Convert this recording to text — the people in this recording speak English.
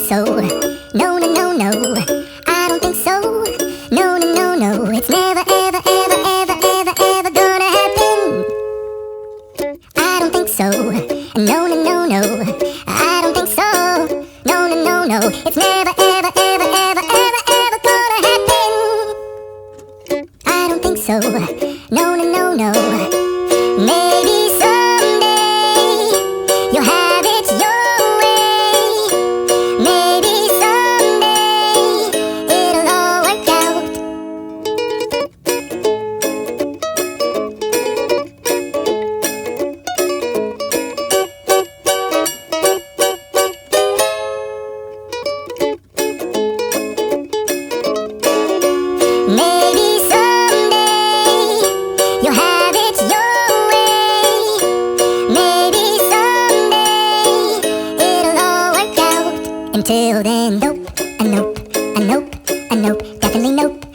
so. No, no, no, no, I don't think so. No, no, no, no, it's never, ever, ever, ever, ever, ever gonna happen. I don't think so. No, no, no, no, I don't think so. No, no, no, no, it's never, ever, ever, ever, ever, ever gonna happen. I don't think so. No, no, no, no. Maybe someday you'll have it your way. Maybe someday it'll all work out. Maybe someday you'll have it your way. Maybe someday it'll all work out. Until then, nope, a nope, a nope, a nope, definitely nope.